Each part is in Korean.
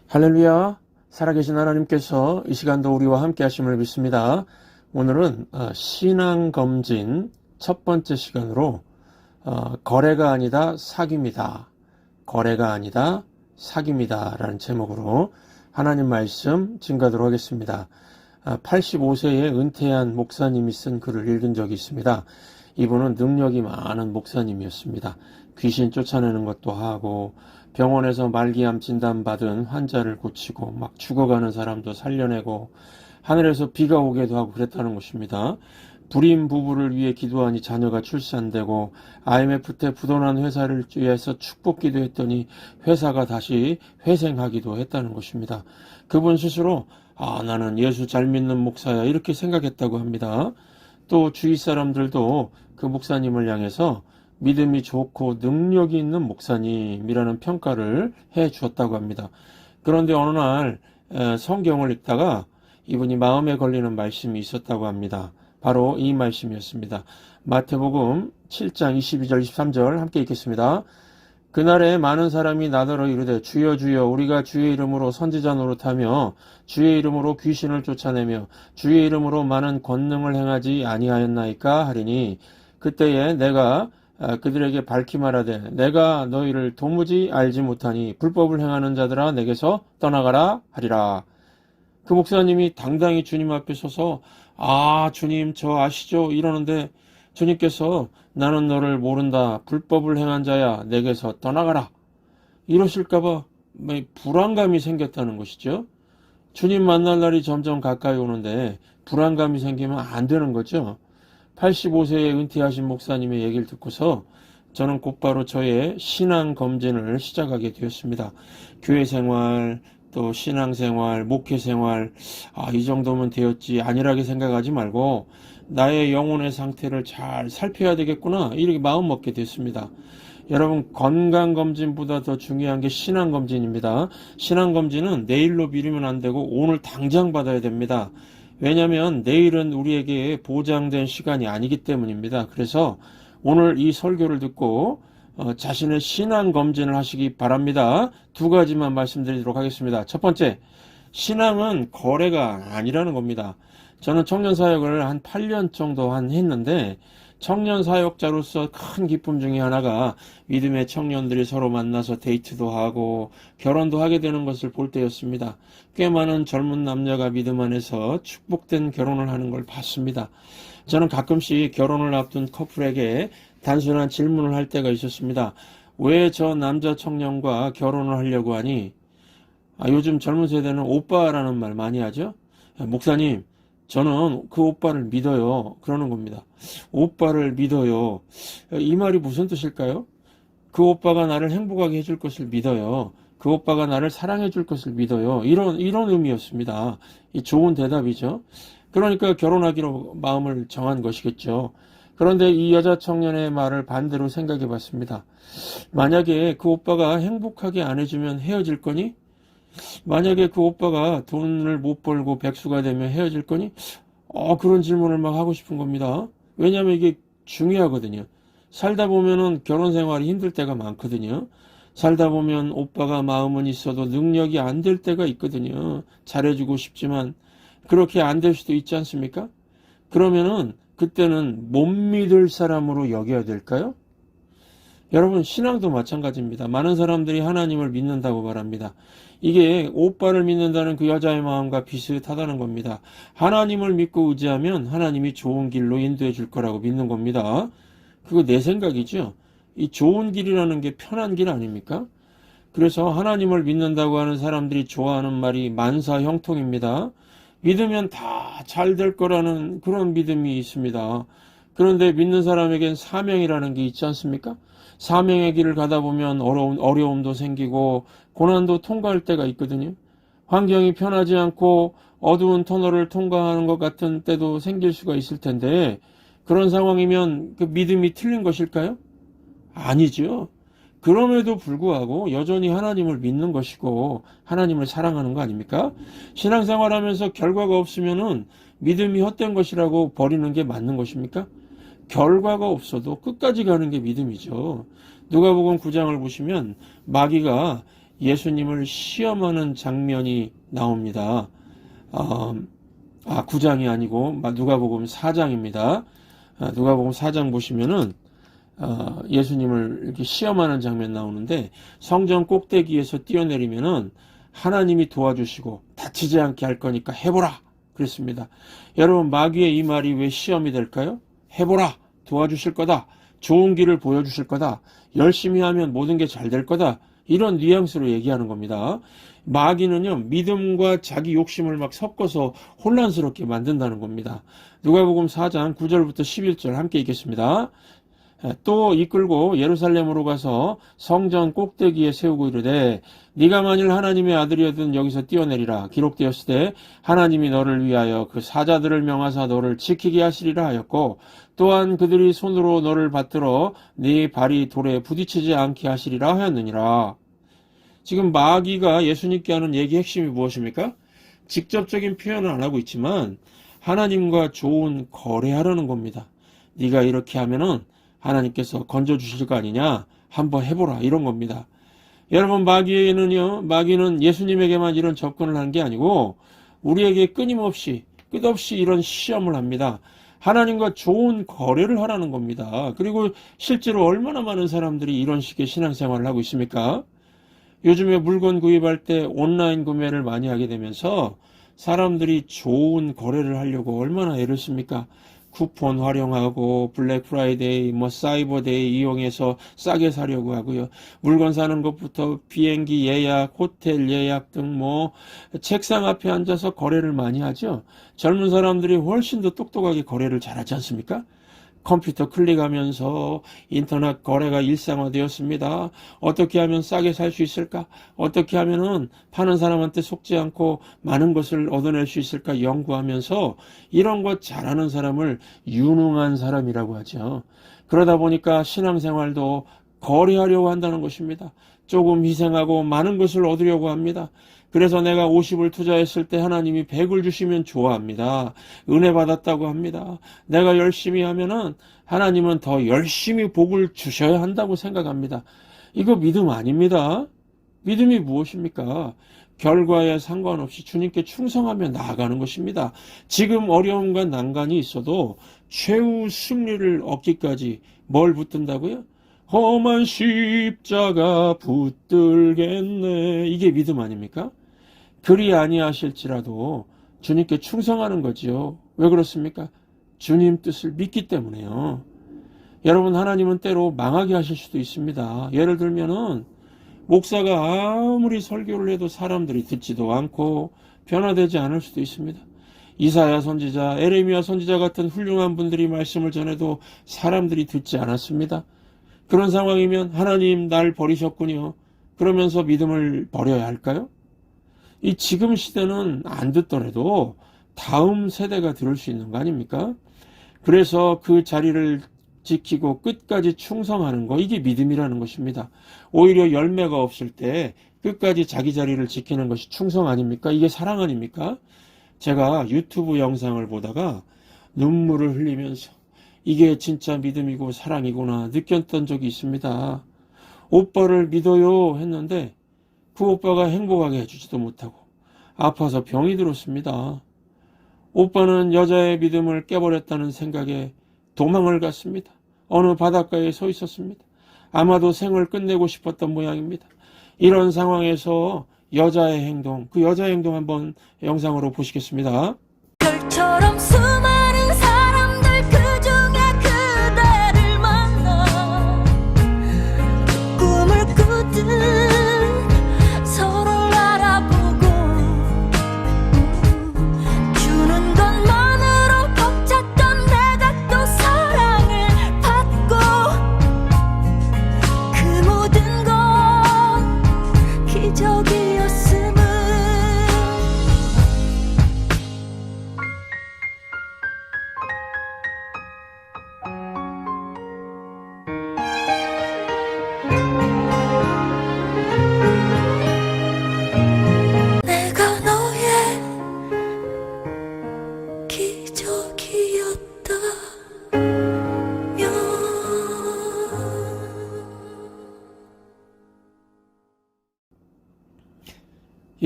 할렐루야. 살아계신 하나님께서 이 시간도 우리와 함께 하심을 믿습니다. 오늘은 신앙검진 첫 번째 시간으로 거래가 아니다 사기입니다. 거래가 아니다 사기입니다 라는 제목으로 하나님 말씀 증거하도록 하겠습니다. 85세에 은퇴한 목사님이 쓴 글을 읽은 적이 있습니다. 이분은 능력이 많은 목사님이었습니다. 귀신 쫓아내는 것도 하고 병원에서 말기암 진단받은 환자를 고치고 막 죽어가는 사람도 살려내고 하늘에서 비가 오게도 하고 그랬다는 것입니다. 불임 부부를 위해 기도하니 자녀가 출산되고 IMF 때 부도난 회사를 위해서 축복 기도했더니 회사가 다시 회생하기도 했다는 것입니다. 그분 스스로 나는 예수 잘 믿는 목사야 이렇게 생각했다고 합니다. 또 주위 사람들도 그 목사님을 향해서 믿음이 좋고 능력이 있는 목사님이라는 평가를 해 주었다고 합니다. 그런데 어느 날 성경을 읽다가 이분이 마음에 걸리는 말씀이 있었다고 합니다. 바로 이 말씀이었습니다. 마태복음 7장 22절 23절 함께 읽겠습니다. 그날에 많은 사람이 나더러 이르되 주여 주여 우리가 주의 이름으로 선지자 노릇하며 주의 이름으로 귀신을 쫓아내며 주의 이름으로 많은 권능을 행하지 아니하였나이까 하리니 그때에 내가 그들에게 밝히 말하되 내가 너희를 도무지 알지 못하니 불법을 행하는 자들아 내게서 떠나가라 하리라. 그 목사님이 당당히 주님 앞에 서서 주님 저 아시죠? 이러는데 주님께서 나는 너를 모른다. 불법을 행한 자야. 내게서 떠나가라. 이러실까봐 불안감이 생겼다는 것이죠. 주님 만날 날이 점점 가까이 오는데 불안감이 생기면 안 되는 거죠. 85세에 은퇴하신 목사님의 얘기를 듣고서 저는 곧바로 저의 신앙 검진을 시작하게 되었습니다. 교회 생활, 또 신앙생활, 목회생활, 이 정도면 되었지 안일하게 생각하지 말고 나의 영혼의 상태를 잘 살펴야 되겠구나 이렇게 마음 먹게 됐습니다. 여러분 건강검진보다 더 중요한 게 신앙검진입니다. 신앙검진은 내일로 미루면 안 되고 오늘 당장 받아야 됩니다. 왜냐하면 내일은 우리에게 보장된 시간이 아니기 때문입니다. 그래서 오늘 이 설교를 듣고 자신의 신앙 검진을 하시기 바랍니다. 두 가지만 말씀드리도록 하겠습니다. 첫 번째, 신앙은 거래가 아니라는 겁니다. 저는 청년 사역을 한 8년 정도 했는데 청년 사역자로서 큰 기쁨 중에 하나가 믿음의 청년들이 서로 만나서 데이트도 하고 결혼도 하게 되는 것을 볼 때였습니다. 꽤 많은 젊은 남녀가 믿음 안에서 축복된 결혼을 하는 걸 봤습니다. 저는 가끔씩 결혼을 앞둔 커플에게 단순한 질문을 할 때가 있었습니다. 왜 저 남자 청년과 결혼을 하려고 하니? 요즘 젊은 세대는 오빠라는 말 많이 하죠? 목사님, 저는 그 오빠를 믿어요. 그러는 겁니다. 오빠를 믿어요. 이 말이 무슨 뜻일까요? 그 오빠가 나를 행복하게 해줄 것을 믿어요. 그 오빠가 나를 사랑해 줄 것을 믿어요. 이런 의미였습니다. 이 좋은 대답이죠. 그러니까 결혼하기로 마음을 정한 것이겠죠. 그런데 이 여자 청년의 말을 반대로 생각해 봤습니다. 만약에 그 오빠가 행복하게 안 해주면 헤어질 거니? 만약에 그 오빠가 돈을 못 벌고 백수가 되면 헤어질 거니? 그런 질문을 막 하고 싶은 겁니다. 왜냐하면 이게 중요하거든요. 살다 보면은 결혼 생활이 힘들 때가 많거든요. 살다 보면 오빠가 마음은 있어도 능력이 안 될 때가 있거든요. 잘해주고 싶지만 그렇게 안 될 수도 있지 않습니까? 그러면은 그때는 못 믿을 사람으로 여겨야 될까요? 여러분 신앙도 마찬가지입니다. 많은 사람들이 하나님을 믿는다고 말합니다. 이게 오빠를 믿는다는 그 여자의 마음과 비슷하다는 겁니다. 하나님을 믿고 의지하면 하나님이 좋은 길로 인도해 줄 거라고 믿는 겁니다. 그거 내 생각이죠. 이 좋은 길이라는 게 편한 길 아닙니까? 그래서 하나님을 믿는다고 하는 사람들이 좋아하는 말이 만사형통입니다. 믿으면 다 잘 될 거라는 그런 믿음이 있습니다. 그런데 믿는 사람에겐 사명이라는 게 있지 않습니까? 사명의 길을 가다 보면 어려움도 생기고 고난도 통과할 때가 있거든요. 환경이 편하지 않고 어두운 터널을 통과하는 것 같은 때도 생길 수가 있을 텐데 그런 상황이면 그 믿음이 틀린 것일까요? 아니죠. 그럼에도 불구하고 여전히 하나님을 믿는 것이고 하나님을 사랑하는 거 아닙니까? 신앙생활하면서 결과가 없으면은 믿음이 헛된 것이라고 버리는 게 맞는 것입니까? 결과가 없어도 끝까지 가는 게 믿음이죠. 누가복음 9장을 보시면 마귀가 예수님을 시험하는 장면이 나옵니다. 9장이 아니고 누가복음 4장입니다. 누가복음 4장 보시면은 예수님을 이렇게 시험하는 장면 나오는데, 성전 꼭대기에서 뛰어내리면은 하나님이 도와주시고 다치지 않게 할 거니까 해보라 그랬습니다. 여러분, 마귀의 이 말이 왜 시험이 될까요? 해보라, 도와주실 거다, 좋은 길을 보여주실 거다, 열심히 하면 모든 게 잘 될 거다, 이런 뉘앙스로 얘기하는 겁니다. 마귀는요, 믿음과 자기 욕심을 막 섞어서 혼란스럽게 만든다는 겁니다. 누가복음 4장 9절부터 11절 함께 읽겠습니다. 또 이끌고 예루살렘으로 가서 성전 꼭대기에 세우고 이르되, 네가 만일 하나님의 아들이거든 여기서 뛰어내리라. 기록되었으되 하나님이 너를 위하여 그 사자들을 명하사 너를 지키게 하시리라 하였고, 또한 그들이 손으로 너를 받들어 네 발이 돌에 부딪히지 않게 하시리라 하였느니라. 지금 마귀가 예수님께 하는 얘기 핵심이 무엇입니까? 직접적인 표현은 안 하고 있지만 하나님과 좋은 거래하려는 겁니다. 네가 이렇게 하면은 하나님께서 건져주실 거 아니냐? 한번 해보라, 이런 겁니다. 여러분, 마귀는 예수님에게만 이런 접근을 하는 게 아니고 우리에게 끝없이 이런 시험을 합니다. 하나님과 좋은 거래를 하라는 겁니다. 그리고 실제로 얼마나 많은 사람들이 이런 식의 신앙생활을 하고 있습니까? 요즘에 물건 구입할 때 온라인 구매를 많이 하게 되면서 사람들이 좋은 거래를 하려고 얼마나 애를 씁니까? 쿠폰 활용하고 블랙 프라이데이, 사이버데이 이용해서 싸게 사려고 하고요. 물건 사는 것부터 비행기 예약, 호텔 예약 등 책상 앞에 앉아서 거래를 많이 하죠. 젊은 사람들이 훨씬 더 똑똑하게 거래를 잘하지 않습니까? 컴퓨터 클릭하면서 인터넷 거래가 일상화되었습니다. 어떻게 하면 싸게 살 수 있을까? 어떻게 하면은 파는 사람한테 속지 않고 많은 것을 얻어낼 수 있을까 연구하면서 이런 것 잘하는 사람을 유능한 사람이라고 하죠. 그러다 보니까 신앙생활도 거래하려고 한다는 것입니다. 조금 희생하고 많은 것을 얻으려고 합니다. 그래서 내가 50을 투자했을 때 하나님이 100을 주시면 좋아합니다. 은혜 받았다고 합니다. 내가 열심히 하면은 하나님은 더 열심히 복을 주셔야 한다고 생각합니다. 이거 믿음 아닙니다. 믿음이 무엇입니까? 결과에 상관없이 주님께 충성하며 나아가는 것입니다. 지금 어려움과 난관이 있어도 최후 승리를 얻기까지 뭘 붙든다고요? 험한 십자가 붙들겠네. 이게 믿음 아닙니까? 그리 아니하실지라도 주님께 충성하는 거지요. 왜 그렇습니까? 주님 뜻을 믿기 때문에요. 여러분, 하나님은 때로 망하게 하실 수도 있습니다. 예를 들면은 목사가 아무리 설교를 해도 사람들이 듣지도 않고 변화되지 않을 수도 있습니다. 이사야 선지자, 에레미야 선지자 같은 훌륭한 분들이 말씀을 전해도 사람들이 듣지 않았습니다. 그런 상황이면 하나님 날 버리셨군요. 그러면서 믿음을 버려야 할까요? 이 지금 시대는 안 듣더라도 다음 세대가 들을 수 있는 거 아닙니까? 그래서 그 자리를 지키고 끝까지 충성하는 거, 이게 믿음이라는 것입니다. 오히려 열매가 없을 때 끝까지 자기 자리를 지키는 것이 충성 아닙니까? 이게 사랑 아닙니까? 제가 유튜브 영상을 보다가 눈물을 흘리면서 이게 진짜 믿음이고 사랑이구나 느꼈던 적이 있습니다. 오빠를 믿어요 했는데 그 오빠가 행복하게 해주지도 못하고 아파서 병이 들었습니다. 오빠는 여자의 믿음을 깨버렸다는 생각에 도망을 갔습니다. 어느 바닷가에 서 있었습니다. 아마도 생을 끝내고 싶었던 모양입니다. 이런 상황에서 여자의 행동, 그 여자의 행동 한번 영상으로 보시겠습니다. 별처럼 수많은 사람들 그 중에 그대를 만나 꿈을 꾸듯 서로를 알아보고 주는 것만으로 벅찼던 내가 또 사랑을 받고 그 모든 건 기적이었음을. '별 처럼 수많은 사람들 그 중에 그대를 만나 꿈을 꾸듯 서로를 알아보고 주는 것만으로 벅찼던 내가 또 사랑을 받고 그 모든 건 기적이었음을. '별 처럼 수많은 사람들 그 중에 그대를 만나 꿈을 꾸듯 서로를 알아보고 주는 것만으로 벅찼던 내가 또 사랑을 받고 그 모든 건 기적이었음을.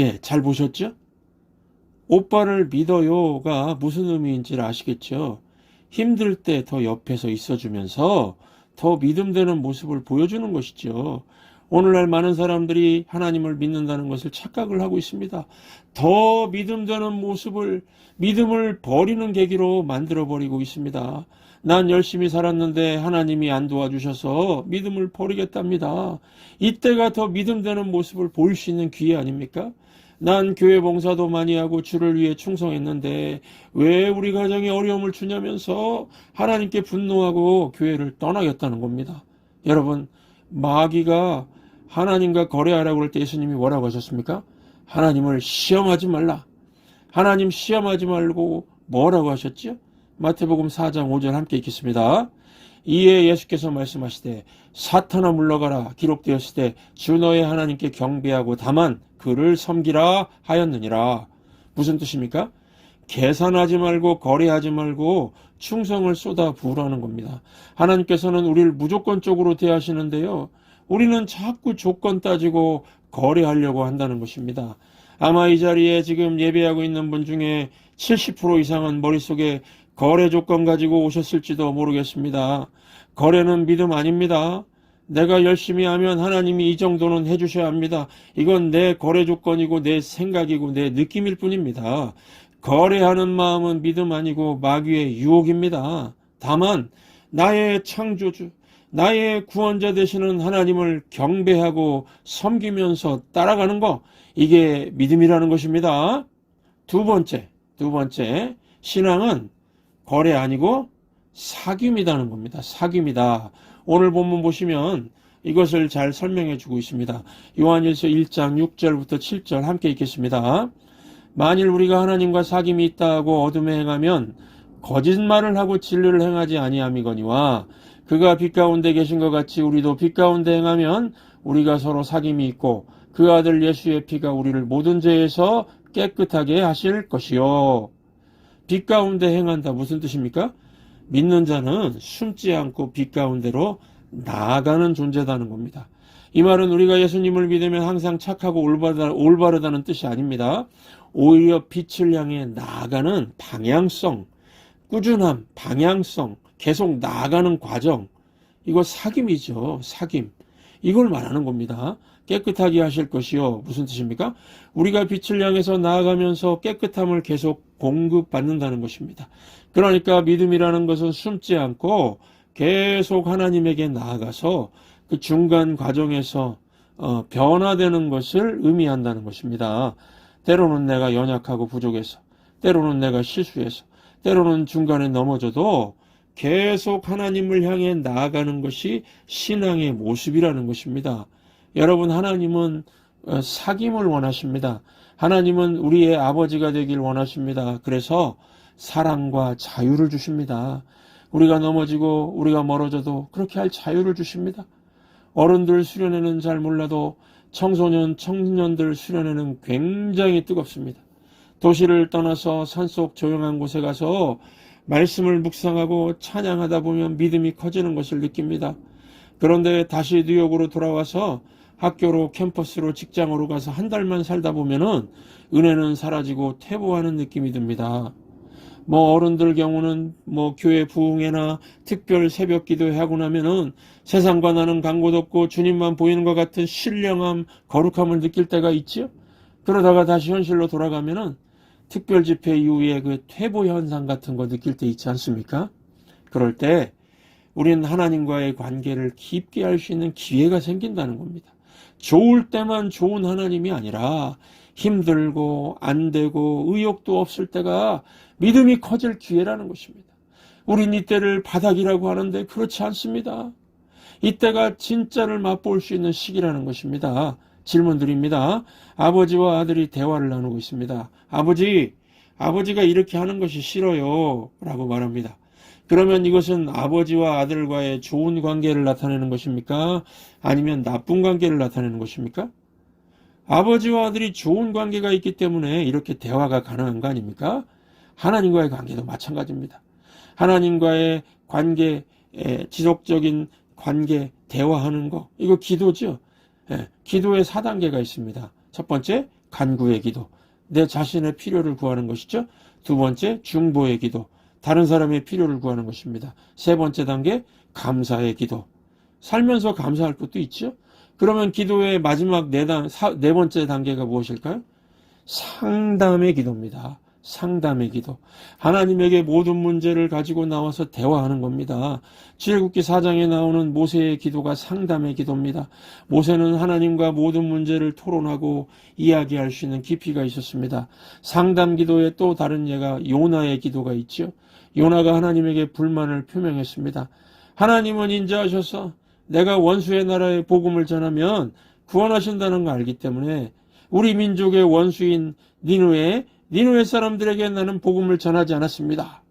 예, 잘 보셨죠? 오빠를 믿어요가 무슨 의미인지를 아시겠죠? 힘들 때 더 옆에서 있어주면서 더 믿음되는 모습을 보여주는 것이죠. 오늘날 많은 사람들이 하나님을 믿는다는 것을 착각을 하고 있습니다. 더 믿음되는 모습을, 믿음을 버리는 계기로 만들어버리고 있습니다. 난 열심히 살았는데 하나님이 안 도와주셔서 믿음을 버리겠답니다. 이때가 더 믿음되는 모습을 보일 수 있는 기회 아닙니까? 난 교회 봉사도 많이 하고 주를 위해 충성했는데 왜 우리 가정에 어려움을 주냐면서 하나님께 분노하고 교회를 떠나겠다는 겁니다. 여러분, 마귀가 하나님과 거래하라고 그럴 때 예수님이 뭐라고 하셨습니까? 하나님을 시험하지 말라. 하나님 시험하지 말고 뭐라고 하셨죠? 마태복음 4장 5절 함께 읽겠습니다. 이에 예수께서 말씀하시되 사탄아 물러가라 기록되었을 때 주 너의 하나님께 경배하고 다만 그를 섬기라 하였느니라. 무슨 뜻입니까? 계산하지 말고 거래하지 말고 충성을 쏟아 부으라는 겁니다. 하나님께서는 우리를 무조건적으로 대하시는데요. 우리는 자꾸 조건 따지고 거래하려고 한다는 것입니다. 아마 이 자리에 지금 예배하고 있는 분 중에 70% 이상은 머릿속에 거래 조건 가지고 오셨을지도 모르겠습니다. 거래는 믿음 아닙니다. 내가 열심히 하면 하나님이 이 정도는 해주셔야 합니다. 이건 내 거래 조건이고 내 생각이고 내 느낌일 뿐입니다. 거래하는 마음은 믿음 아니고 마귀의 유혹입니다. 다만 나의 창조주, 나의 구원자 되시는 하나님을 경배하고 섬기면서 따라가는 거, 이게 믿음이라는 것입니다. 두 번째, 신앙은 거래 아니고 사귐이라는 겁니다. 사귐이다. 오늘 본문 보시면 이것을 잘 설명해 주고 있습니다. 요한일서 1장 6절부터 7절 함께 읽겠습니다. 만일 우리가 하나님과 사귐이 있다고 어둠에 행하면 거짓말을 하고 진리를 행하지 아니함이거니와 그가 빛 가운데 계신 것 같이 우리도 빛 가운데 행하면 우리가 서로 사귐이 있고 그 아들 예수의 피가 우리를 모든 죄에서 깨끗하게 하실 것이요. 빛 가운데 행한다. 무슨 뜻입니까? 믿는 자는 숨지 않고 빛 가운데로 나아가는 존재다는 겁니다. 이 말은 우리가 예수님을 믿으면 항상 착하고 올바르다는 뜻이 아닙니다. 오히려 빛을 향해 나아가는 방향성, 꾸준함, 방향성, 계속 나아가는 과정, 이거 사귐이죠. 사귐. 이걸 말하는 겁니다. 깨끗하게 하실 것이요. 무슨 뜻입니까? 우리가 빛을 향해서 나아가면서 깨끗함을 계속 공급받는다는 것입니다. 그러니까 믿음이라는 것은 숨지 않고 계속 하나님에게 나아가서 그 중간 과정에서 변화되는 것을 의미한다는 것입니다. 때로는 내가 연약하고 부족해서, 때로는 내가 실수해서, 때로는 중간에 넘어져도 계속 하나님을 향해 나아가는 것이 신앙의 모습이라는 것입니다. 여러분, 하나님은 사귐을 원하십니다. 하나님은 우리의 아버지가 되길 원하십니다. 그래서 사랑과 자유를 주십니다. 우리가 넘어지고 우리가 멀어져도 그렇게 할 자유를 주십니다. 어른들 수련회는 잘 몰라도 청소년, 청년들 수련회는 굉장히 뜨겁습니다. 도시를 떠나서 산속 조용한 곳에 가서 말씀을 묵상하고 찬양하다 보면 믿음이 커지는 것을 느낍니다. 그런데 다시 뉴욕으로 돌아와서 학교로, 캠퍼스로, 직장으로 가서 한 달만 살다 보면은 은혜는 사라지고 퇴보하는 느낌이 듭니다. 어른들 경우는 교회 부흥회나 특별 새벽 기도회 하고 나면은 세상과 나는 간 곳 없고 주님만 보이는 것 같은 신령함, 거룩함을 느낄 때가 있죠. 그러다가 다시 현실로 돌아가면은 특별 집회 이후에 그 퇴보 현상 같은 거 느낄 때 있지 않습니까? 그럴 때 우리는 하나님과의 관계를 깊게 할 수 있는 기회가 생긴다는 겁니다. 좋을 때만 좋은 하나님이 아니라 힘들고 안 되고 의욕도 없을 때가 믿음이 커질 기회라는 것입니다. 우린 이때를 바닥이라고 하는데 그렇지 않습니다. 이때가 진짜를 맛볼 수 있는 시기라는 것입니다. 질문 드립니다. 아버지와 아들이 대화를 나누고 있습니다. 아버지가 이렇게 하는 것이 싫어요 라고 말합니다. 그러면 이것은 아버지와 아들과의 좋은 관계를 나타내는 것입니까? 아니면 나쁜 관계를 나타내는 것입니까? 아버지와 아들이 좋은 관계가 있기 때문에 이렇게 대화가 가능한 거 아닙니까? 하나님과의 관계도 마찬가지입니다. 하나님과의 관계, 지속적인 관계, 대화하는 거, 이거 기도죠. 기도에 4단계가 있습니다. 첫 번째, 간구의 기도, 내 자신의 필요를 구하는 것이죠. 두 번째, 중보의 기도, 다른 사람의 필요를 구하는 것입니다. 세 번째 단계, 감사의 기도. 살면서 감사할 것도 있죠. 그러면 기도의 마지막 네 번째 단계가 무엇일까요? 상담의 기도입니다. 상담의 기도. 하나님에게 모든 문제를 가지고 나와서 대화하는 겁니다. 출애굽기 4장에 나오는 모세의 기도가 상담의 기도입니다. 모세는 하나님과 모든 문제를 토론하고 이야기할 수 있는 깊이가 있었습니다. 상담 기도의 또 다른 예가 요나의 기도가 있죠. 요나가 하나님에게 불만을 표명했습니다. 하나님은 인자하셔서 내가 원수의 나라에 복음을 전하면 구원하신다는 거 알기 때문에 우리 민족의 원수인 니느웨 사람들에게 나는 복음을 전하지 않았습니다.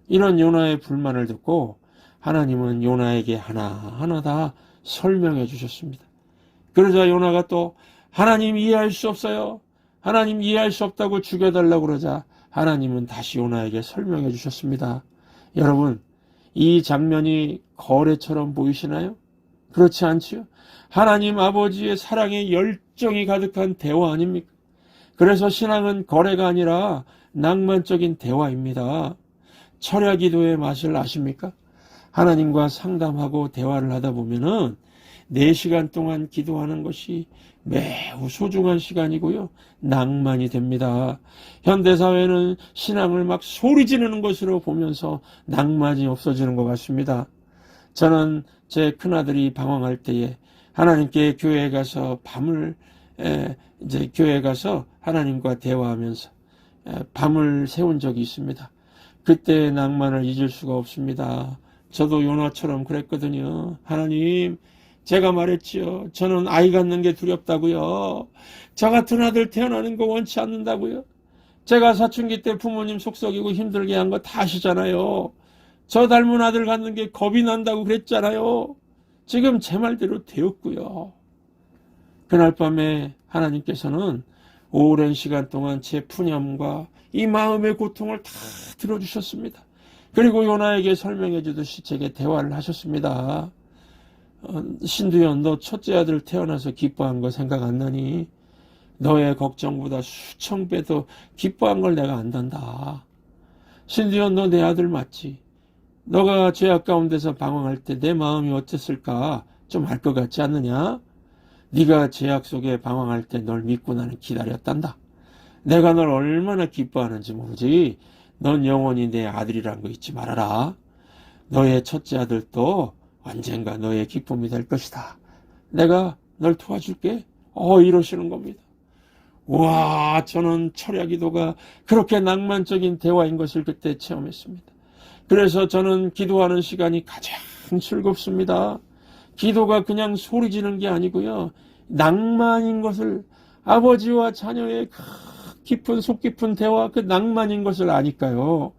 이런 요나의 불만을 듣고 하나님은 요나에게 하나하나 다 설명해 주셨습니다. 그러자 요나가 또 하나님 이해할 수 없어요. 하나님 이해할 수 없다고 죽여달라고 그러자 하나님은 다시 요나에게 설명해 주셨습니다. 여러분, 이 장면이 거래처럼 보이시나요? 그렇지 않지요? 하나님 아버지의 사랑의 열정이 가득한 대화 아닙니까? 그래서 신앙은 거래가 아니라 낭만적인 대화입니다. 철야 기도의 맛을 아십니까? 하나님과 상담하고 대화를 하다 보면은 4시간 동안 기도하는 것이 매우 소중한 시간이고요. 낭만이 됩니다. 현대사회는 신앙을 막 소리 지르는 것으로 보면서 낭만이 없어지는 것 같습니다. 저는 제 큰아들이 방황할 때에 하나님께 교회에 가서 교회에 가서 하나님과 대화하면서 밤을 새운 적이 있습니다. 그때의 낭만을 잊을 수가 없습니다. 저도 요나처럼 그랬거든요. 하나님, 제가 말했지요. 저는 아이 갖는 게 두렵다고요. 저 같은 아들 태어나는 거 원치 않는다고요. 제가 사춘기 때 부모님 속썩이고 힘들게 한 거 다 아시잖아요. 저 닮은 아들 갖는 게 겁이 난다고 그랬잖아요. 지금 제 말대로 되었고요. 그날 밤에 하나님께서는 오랜 시간 동안 제 푸념과 이 마음의 고통을 다 들어주셨습니다. 그리고 요나에게 설명해 주듯이 제게 대화를 하셨습니다. 신두연, 너 첫째 아들 태어나서 기뻐한 거 생각 안 나니? 너의 걱정보다 수천 배 더 기뻐한 걸 내가 안단다. 신두연, 너 내 아들 맞지? 너가 죄악 가운데서 방황할 때 내 마음이 어땠을까 좀 알 것 같지 않느냐? 네가 죄악 속에 방황할 때 널 믿고 나는 기다렸단다. 내가 널 얼마나 기뻐하는지 모르지. 넌 영원히 내 아들이란 거 잊지 말아라. 너의 첫째 아들도 언젠가 너의 기쁨이 될 것이다. 내가 널 도와줄게. 이러시는 겁니다. 와, 저는 철야 기도가 그렇게 낭만적인 대화인 것을 그때 체험했습니다. 그래서 저는 기도하는 시간이 가장 즐겁습니다. 기도가 그냥 소리 지는 게 아니고요. 낭만인 것을, 아버지와 자녀의 깊은 속 깊은 대화, 그 낭만인 것을 아니까요.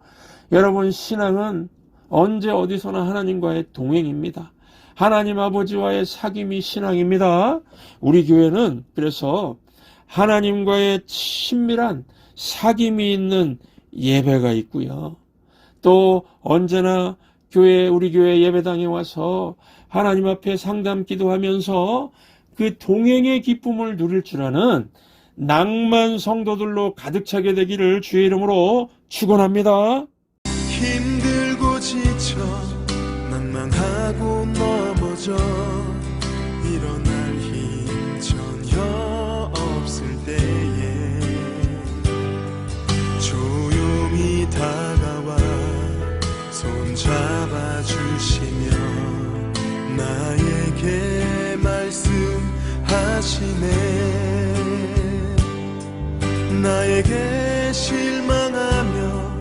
여러분, 신앙은 언제 어디서나 하나님과의 동행입니다. 하나님 아버지와의 사귐이 신앙입니다. 우리 교회는 그래서 하나님과의 친밀한 사귐이 있는 예배가 있고요. 또 언제나 우리 교회 예배당에 와서 하나님 앞에 상담 기도하면서 그 동행의 기쁨을 누릴 줄 아는 낭만 성도들로 가득 차게 되기를 주의 이름으로 축원합니다. 힘들고 지쳐 낭만하고 넘어져 일어날 힘 전혀 없을 때에 조용히 다가와 손 잡아주시며 나에게 말씀하시네. 나에게 실망하며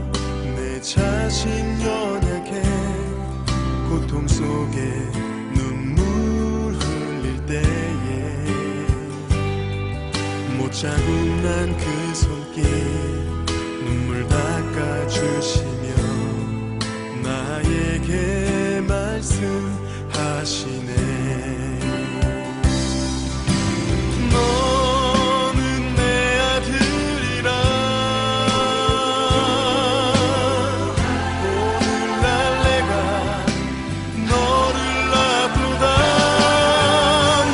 내 자신 연약해 고통 속에 눈물 흘릴 때에 못자국 난 그 손길 눈물 닦아주시며 나에게 말씀하시네. 너는 내 아들이라 오늘날 내가 너를 아프다.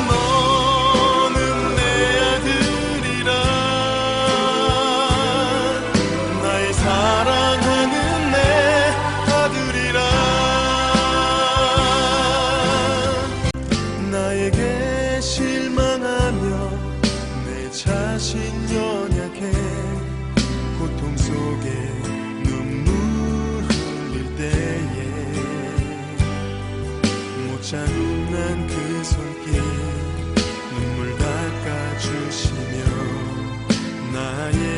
너는 내 아들이라 나의